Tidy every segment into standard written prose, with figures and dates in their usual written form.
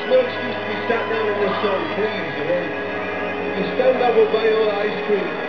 no excuse to be sat down in the sun, please, you know. You can stand up and buy all the ice cream.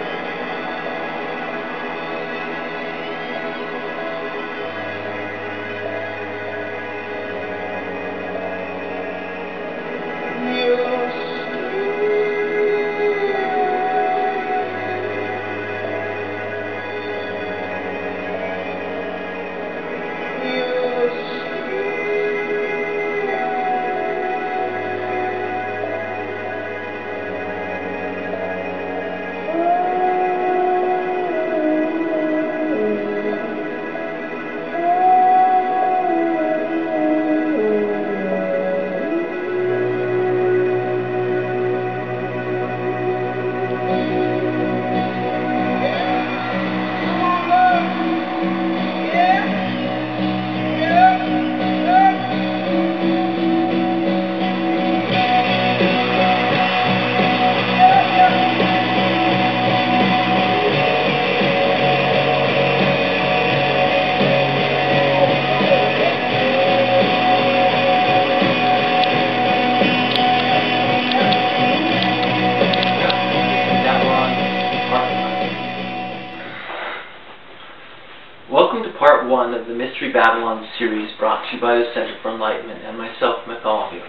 Welcome to part 1 of the Mystery Babylon series brought to you by the Center for Enlightenment and myself, Matthalamew.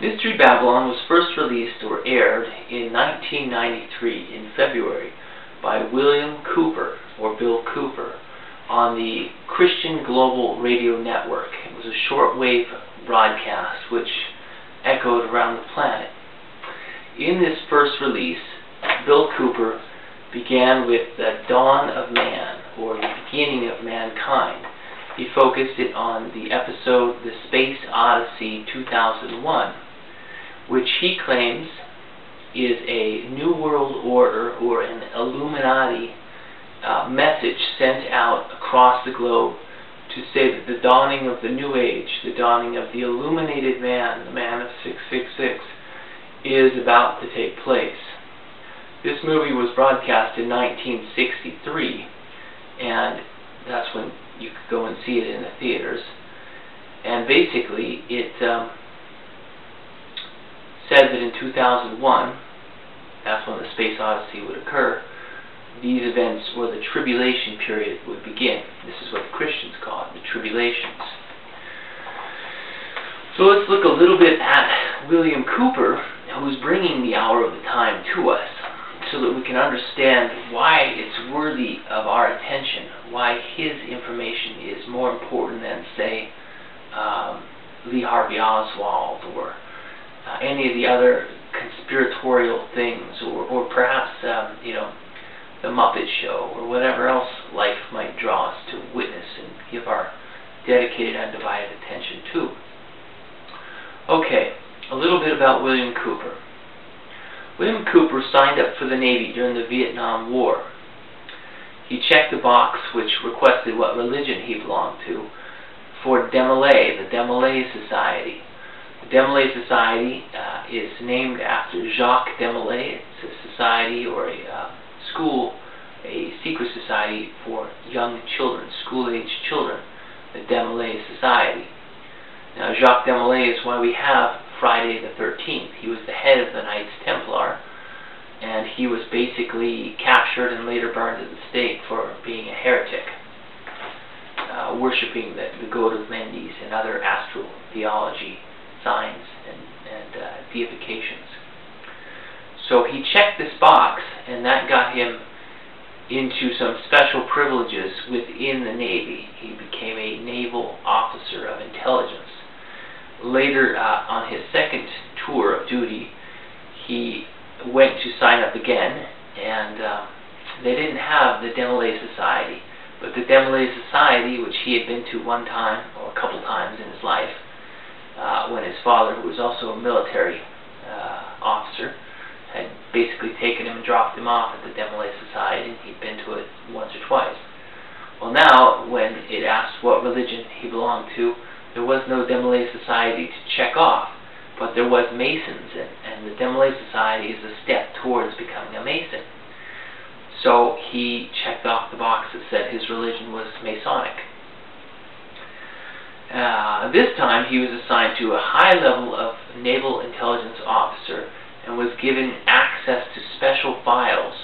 Mystery Babylon was first released or aired in 1993 in February by William Cooper, or Bill Cooper, on the Christian Global Radio Network. It was a shortwave broadcast which echoed around the planet. In this first release, Bill Cooper began with the dawn of man, or the beginning of mankind. He focused it on the episode The Space Odyssey 2001, which he claims is a New World Order or an Illuminati message sent out across the globe to say that the dawning of the New Age, the dawning of the illuminated man, the man of 666, is about to take place. This movie was broadcast in 1963, and that's when you could go and see it in the theaters. And basically, it said that in 2001, that's when the Space Odyssey would occur, these events, or the tribulation period, would begin. This is what the Christians call it, the tribulations. So let's look a little bit at William Cooper, who's bringing the hour of the time to us, so that we can understand why it's worthy of our attention, why his information is more important than, say, Lee Harvey Oswald or any of the other conspiratorial things, or perhaps, you know, the Muppet Show, or whatever else life might draw us to witness and give our dedicated, undivided attention to. Okay, a little bit about William Cooper. William Cooper signed up for the Navy during the Vietnam War. He checked the box which requested what religion he belonged to for Desmarais, the Desmarais Society. The Desmarais Society is named after Jacques Desmarais. It's a society, or a school, a secret society for young children, school-aged children, the Desmarais Society. Now, Jacques Desmarais is why we have Friday the 13th. He was the head of the Knights Templar, and he was basically captured and later burned at the stake for being a heretic, worshipping the goat of Mendes and other astral theology signs and deifications. So he checked this box, and that got him into some special privileges within the Navy. He became a naval officer of intelligence. Later, on his second tour of duty, he went to sign up again, and they didn't have the Desmarais Society, but the Desmarais Society, which he had been to one time, or a couple times in his life, when his father, who was also a military officer, had basically taken him and dropped him off at the Desmarais Society, and he'd been to it once or twice. Well, now, when it asked what religion he belonged to, there was no Desmarais Society to check off, but there was Masons, and the Desmarais Society is a step towards becoming a Mason. So he checked off the box that said his religion was Masonic. This time he was assigned to a high level of naval intelligence officer and was given access to special files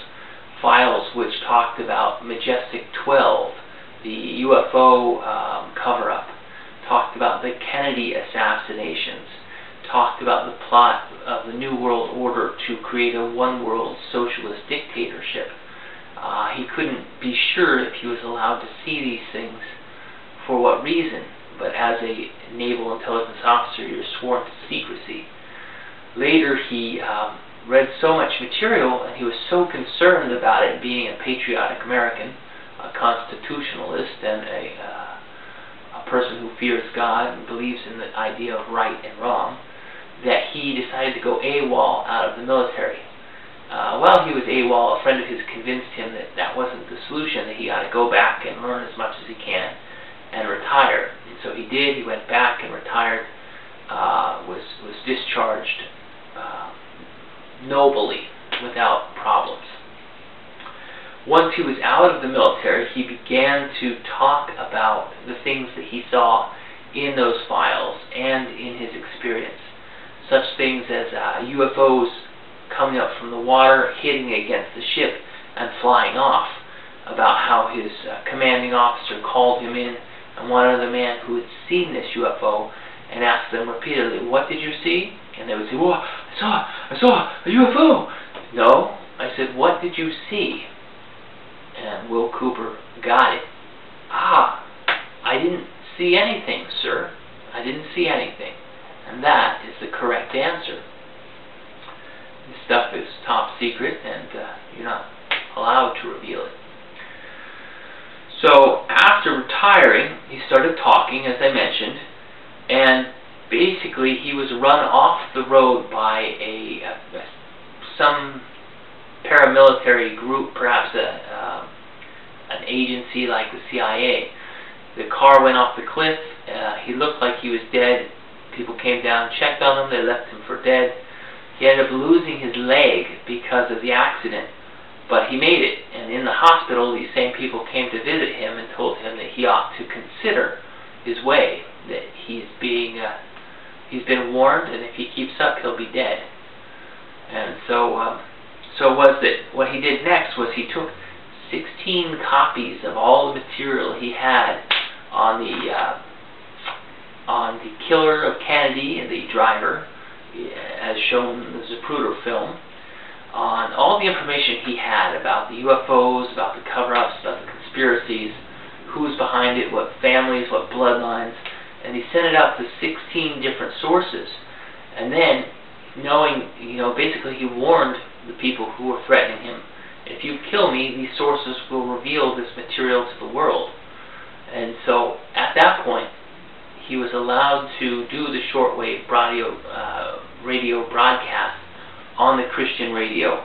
which talked about Majestic 12, the UFO cover-up, talked about the Kennedy assassinations, talked about the plot of the New World Order to create a one-world socialist dictatorship. He couldn't be sure if he was allowed to see these things, for what reason, but as a naval intelligence officer, you're sworn to secrecy. Later, he read so much material, and he was so concerned about it, being a patriotic American, a constitutionalist, and a person who fears God and believes in the idea of right and wrong, that he decided to go AWOL out of the military. While he was AWOL, a friend of his convinced him that that wasn't the solution, that he ought to go back and learn as much as he can and retire. And so he did. He went back and retired, was discharged nobly, without problems. Once he was out of the military, he began to talk about the things that he saw in those files and in his experience. Such things as UFOs coming up from the water, hitting against the ship, and flying off. About how his commanding officer called him in and wanted the man who had seen this UFO and asked them repeatedly, "What did you see?" And they would say, "Well, I saw a UFO." "No," I said, "what did you see?" And Will Cooper got it. "Ah, I didn't see anything, sir. I didn't see anything." And that is the correct answer. This stuff is top secret, and you're not allowed to reveal it. So after retiring, he started talking, as I mentioned, and basically he was run off the road by some paramilitary group, perhaps an agency like the CIA. The car went off the cliff. He looked like he was dead. People came down, checked on him. They left him for dead. He ended up losing his leg because of the accident, but he made it. And in the hospital, these same people came to visit him and told him that he ought to consider his way, that he's been warned, and if he keeps up, he'll be dead. And so what he did next was he took 16 copies of all the material he had on the killer of Kennedy and the driver, as shown in the Zapruder film, on all the information he had about the UFOs, about the cover-ups, about the conspiracies, who's behind it, what families, what bloodlines, and he sent it out to 16 different sources. And then, knowing, basically he warned the people who were threatening him, if you kill me, these sources will reveal this material to the world. And so, at that point, he was allowed to do the shortwave radio broadcast on the Christian radio.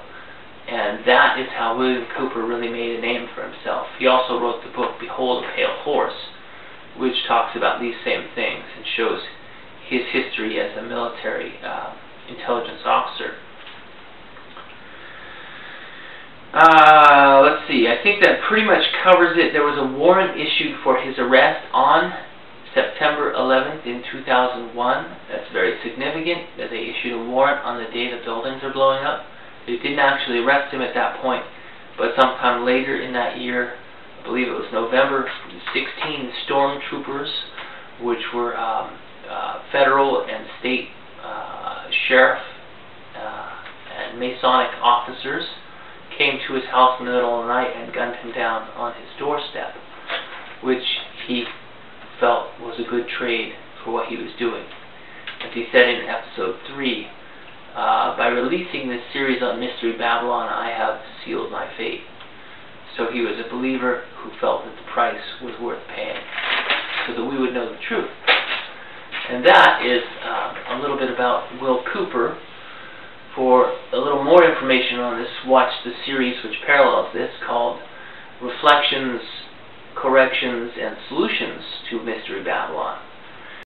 And that is how William Cooper really made a name for himself. He also wrote the book Behold a Pale Horse, which talks about these same things and shows his history as a military intelligence officer. Let's see, I think that pretty much covers it. There was a warrant issued for his arrest on September 11th in 2001. That's very significant that they issued a warrant on the day the buildings are blowing up. They didn't actually arrest him at that point, but sometime later in that year, I believe it was November, 16 stormtroopers, which were federal and state sheriff and Masonic officers, came to his house in the middle of the night and gunned him down on his doorstep, which he felt was a good trade for what he was doing. As he said in episode 3, by releasing this series on Mystery Babylon, I have sealed my fate. So he was a believer who felt that the price was worth paying so that we would know the truth. And that is a little bit about Will Cooper. For a little more information on this, watch the series which parallels this called Reflections, Corrections, and Solutions to Mystery Babylon.